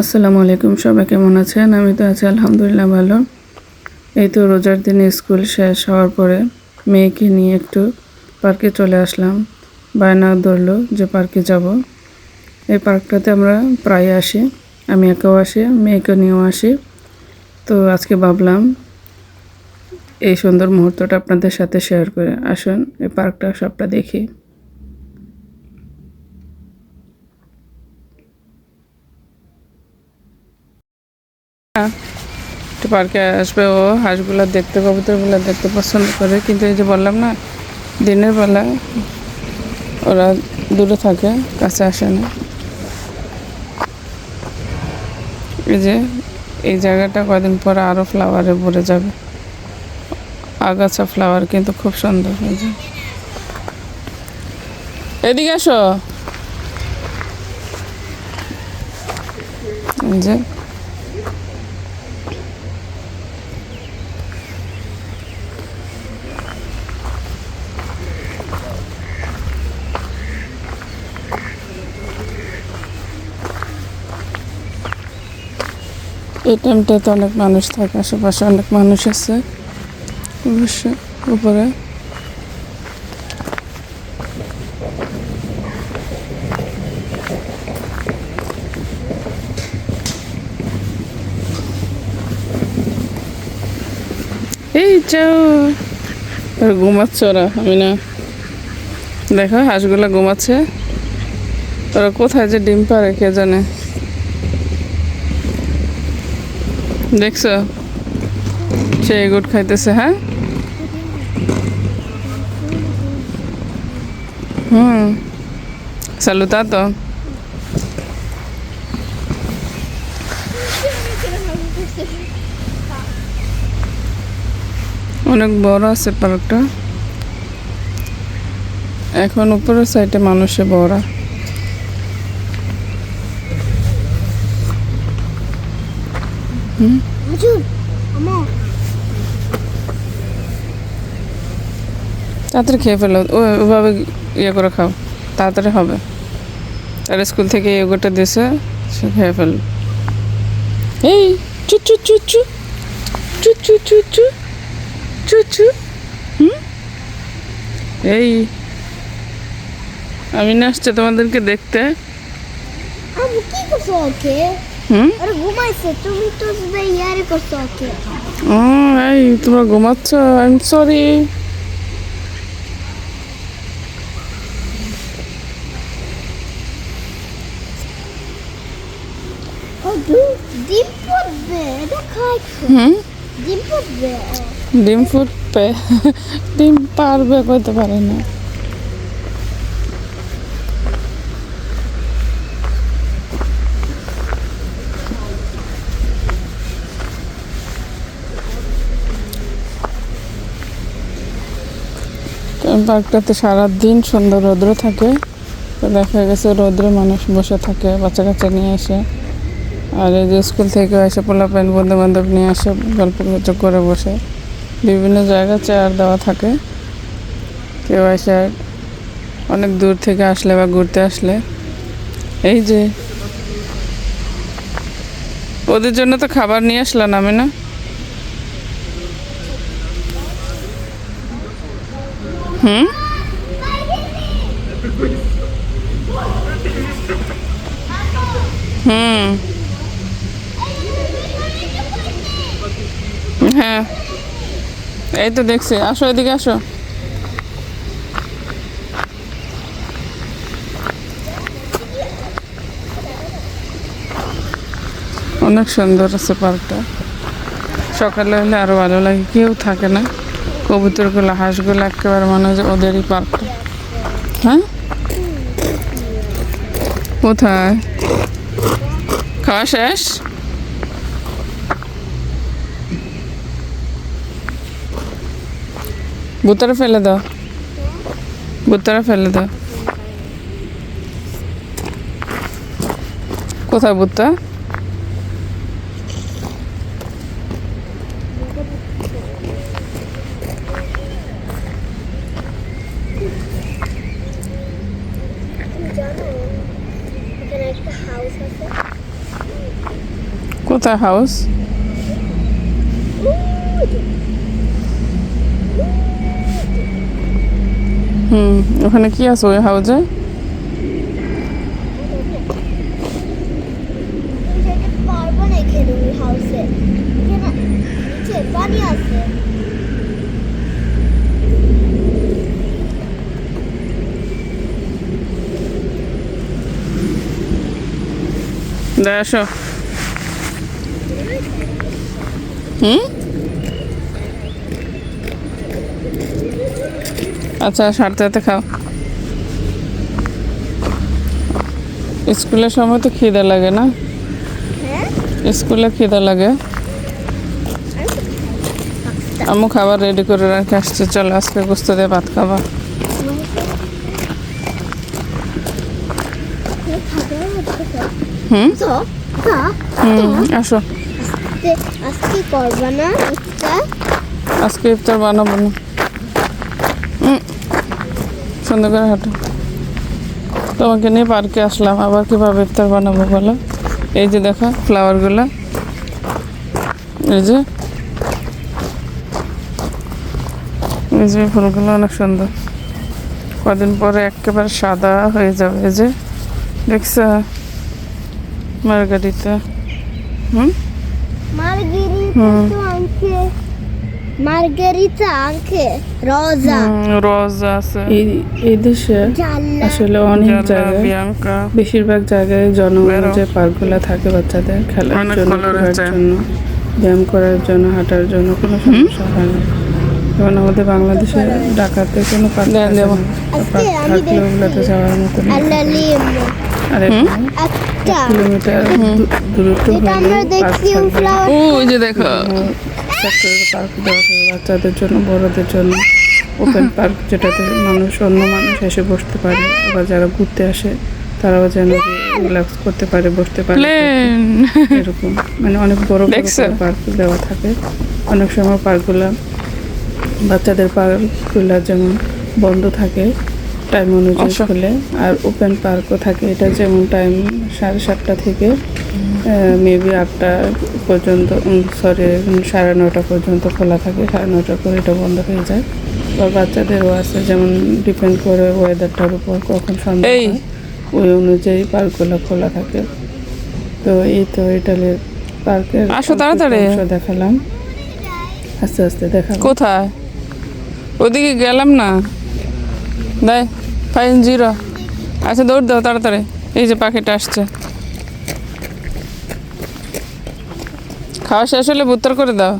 আসসালামু আলাইকুম, সবাই কেমন আছেন? আমি তো আছি আলহামদুলিল্লাহ ভালো। এই তো রোজার দিনে স্কুল শেষ হওয়ার পরে মেয়েকে নিয়ে একটু পার্কে চলে আসলাম। বায়না ধরলো যে পার্কে যাব। এই পার্কটাতে আমরা প্রায় আসি, আমি একাও আসি, মেয়েকে নিয়েও আসি। তো আজকে ভাবলাম এই সুন্দর মুহূর্তটা আপনাদের সাথে শেয়ার করে। আসুন এই পার্কটা সবটা দেখি। একটু পার্কে আসবে, ও হাঁসগুলো দেখতে, কবুতরগুলো দেখতে পছন্দ করে, কিন্তু এই যে বললাম না, দিনের বেলা ওরা দূরে থাকে, কাছে আসে না। এই যে এই জায়গাটা কয়দিন পরে আরও ফ্লাওয়ারে ভরে যাবে, আগাছা ফ্লাওয়ার, কিন্তু খুব সুন্দর। এই যে এদিকে আসো, এই যে এই টাইমটাতে অনেক মানুষ থাকে, আশেপাশে অনেক মানুষ আছে অবশ্যই উপরে। এই যাও, ঘুমাচ্ছে ওরা, আমি না, দেখো হাঁসগুলো ঘুমাচ্ছে। ওরা কোথায় যে ডিম পারে কে জানে। দেখছো, সে এগুট খাইতেছে। হ্যাঁ, salutato. অনেক বড় আছে পার্কটা। এখন উপরের সাইডে মানুষে বড়া। তাড়াতাড়ি খেয়ে ফেলো, ওইভাবে ইয়ে করে খাও, তাড়াতাড়ি হবে। তার স্কুল থেকে ইয়োগটা দিয়েছে, সে খেয়ে ফেল। এই চু চু চু চু চু চু চু চু চু চু। এই আমি না আসছে তোমাদেরকে দেখতে। আমি কি করছো ওকে? আরে ঘুমাইছে, তুমি তো ইয়ারে করছো ওকে। ও এই তোমরা ঘুমাচ্ছ, আই এম সরি। ডিম ফুটবে, এটা খাইছো? ডিম ফুটবে। ডিম ফুটবে, ডিম পারবে, কইতে পারে না। পার্কটাতে সারাদিন সুন্দর রৌদ্র থাকে। তো দেখা গেছে রৌদ্রে মানুষ বসে থাকে, বাচ্চা কাচ্চা নিয়ে আসে। আর এই যে স্কুল থেকে এসে পোলাপাইন বন্ধু বান্ধব নিয়ে আসে, গল্প গুজব করে বসে। বিভিন্ন জায়গায় চেয়ার দেওয়া থাকে। কেউ এসে অনেক দূর থেকে আসলে বা ঘুরতে আসলে, এই যে ওদের জন্য তো খাবার নিয়ে আসলাম আমি না। হুম, হুম, হ্যাঁ, এই তো দেখছি। আসো, এদিকে আসো। অনেক সুন্দর আছে পার্কটা। সকালে হলে আরো ভালো লাগে, কেউ থাকে না। কবুতরগুলো, হাঁসগুলো একেবারে মনে হয় যে ওদেরই পার্কটা। হ্যাঁ, কোথায়? খাওয়া শেষ? ভুতরে ফেলে দাও, ভুতরে ফেলে দাও। কোথায় ভুতটা? জানো এখানে একটা হাউস আছে। কোথায় হাউস? ওখানে কি আছে ওই হাউসে? পারবো না এখানে ওই হাউসে, এখানে নিচে পানি আছে। আসো। আচ্ছা সারতে হাতে খাও। স্কুলের সময় তো খিদে লাগে না? হ্যাঁ স্কুলে খিদে লাগে। আম্মু খাবার রেডি করে রাখে আসছে, চলো আজকে গোস্ত দিয়ে ভাত খাবা। তো আসো। আজকে করবা না ইফতার? আজকে ইফতার বানাবো না। সুন্দর করে হাঁটো। তোমাকে নিয়ে পার্কে আসলাম, আবার কিভাবে ইফতার বানাবো বলো? এই যে দেখো ফ্লাওয়ারগুলো, এই যে ফুলগুলো অনেক সুন্দর। কদিন পরে একেবারে সাদা হয়ে যাবে। এই যে দেখছো মার্গারিটা? মার্গারিটা আঙ্কে রোজা রোজা আছে এই দেশে। আসলে অনেক জায়গায়, বেশিরভাগ জায়গায় জনগণ যে পার্কগুলো থাকে বাচ্চাদের খেলার জন্য, ঘোরার জন্য, ব্যায়াম করার জন্য, হাঁটার জন্য কোনো সমস্যা হয় না। যেমন আমাদের বাংলাদেশে ঢাকাতে কোনো পার্ক থাকে না, থাকলে ওগুলোতে যাওয়ার মতো না। আর 1 কিলোমিটার দূরত্ব ওই যে দেখো পার্ক দেওয়া থাকে বাচ্চাদের জন্য, বড়দের জন্য। ওপেন পার্ক যেটাতে অন্য মানুষ এসে বসতে পারে, আবার যারা ঘুরতে আসে তারাও যেন রিল্যাক্স করতে পারে, বসতে পারে, এরকম মানে অনেক বড় পার্ক দেওয়া থাকে। অনেক সময় পার্কগুলো, বাচ্চাদের পার্কগুলো যেমন বন্ধ থাকে টাইম অনুযায়ী খুলে, আর ওপেন পার্কও থাকে। এটা যেমন টাইম 7:30 থেকে মেবি 8টা পর্যন্ত, 9:30 পর্যন্ত খোলা থাকে। 9:30 করে এটা বন্ধ হয়ে যায়। আর বাচ্চাদেরও আছে, যেমন ডিপেন্ড করে ওয়েদারটার উপর কখন সন্ধ্যা হয়, ওই অনুযায়ী পার্কগুলো খোলা থাকে। তো এই তো ইটালির পার্কের তাড়াতাড়ি দেখালাম, আস্তে আস্তে দেখালাম। কোথায়? ওদিকে গেলাম না, দেয় 5-0। আচ্ছা দৌড় দাও তাড়াতাড়ি। এই যে পাখিটা আসছে, খাওয়া শেষ হলে ভুত্তর করে দাও।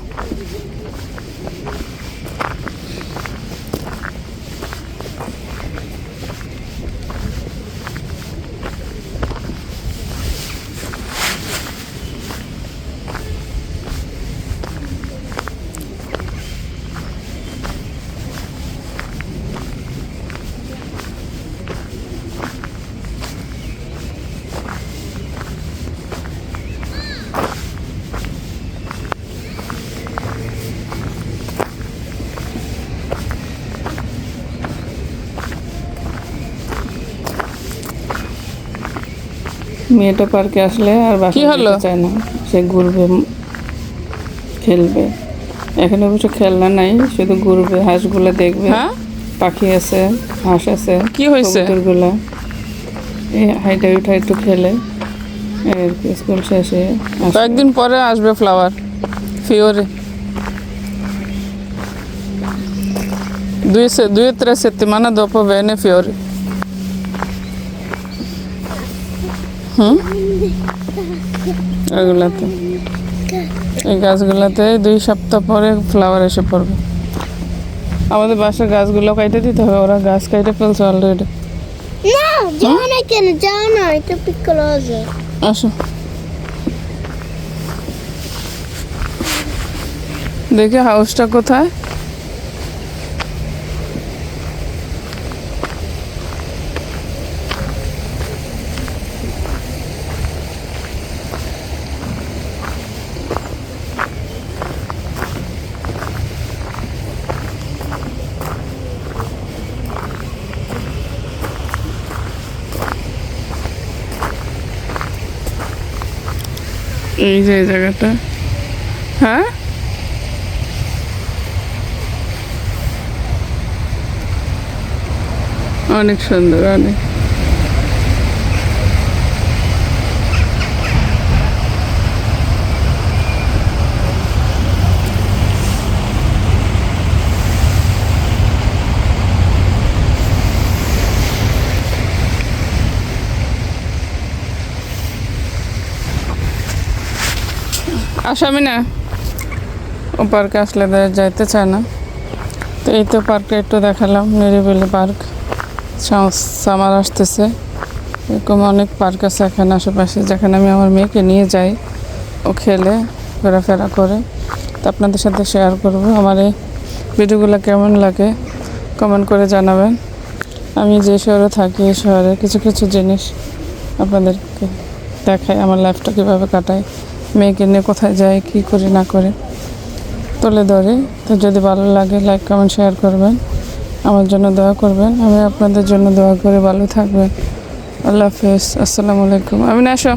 মেয়েটা পার্কে আসলে আর বাকি যেতে চায় না, সে ঘুরবে, খেলবে। এখানে অবশ্য খেলনা নাই, শুধু ঘুরবে, হাঁসগুলো দেখবে, পাখি আছে, হাঁস আছে, কি হয়েছে কবুতরগুলা এই হাইটা উঠা একটু খেলে। স্কুল শেষে কয়েকদিন পরে আসবে flower ফিওরে 2 o 3 settimane dopo viene fiori. এগুলাতে, এই গাছগুলাতে 2 সপ্তাহ পরে ফ্লাওয়ার এসে পড়বে। আমাদের বাসার গাছগুলো কাইটে দিতে হবে, ওরা গাছ কাইটে ফেলছে অলরেডি। না যাও না, কেন যাও না, এটা পিকলোজে। আসো দেখি হাউসটা কোথায়। এই যে এই জায়গাটা, হ্যাঁ অনেক সুন্দর, অনেক। আসামি না, ও পার্কে আসলে যাইতে চায় না। তো এই তো পার্কে একটু দেখালাম, নিরিবিলি পার্ক। সামার আসতেছে, এরকম অনেক পার্ক আছে এখানে আশেপাশে, যেখানে আমি আমার মেয়েকে নিয়ে যাই, ও খেলে ঘোরাফেরা করে। তো আপনাদের সাথে শেয়ার করব। আমার এই ভিডিওগুলো কেমন লাগে কমেন্ট করে জানাবেন। আমি যে শহরে থাকি, এই শহরে কিছু কিছু জিনিস আপনাদেরকে দেখাই, আমার লাইফটা কীভাবে কাটাই, মেয়েকে নিয়ে কোথায় যাই, কী করি না করি তুলে ধরি। তো যদি ভালো লাগে লাইক কমেন্ট শেয়ার করবেন, আমার জন্য দোয়া করবেন। আমি আপনাদের জন্য দোয়া করে, ভালো থাকবেন। আল্লাহ হাফেজ, আসসালামু আলাইকুম। আমি না আসো।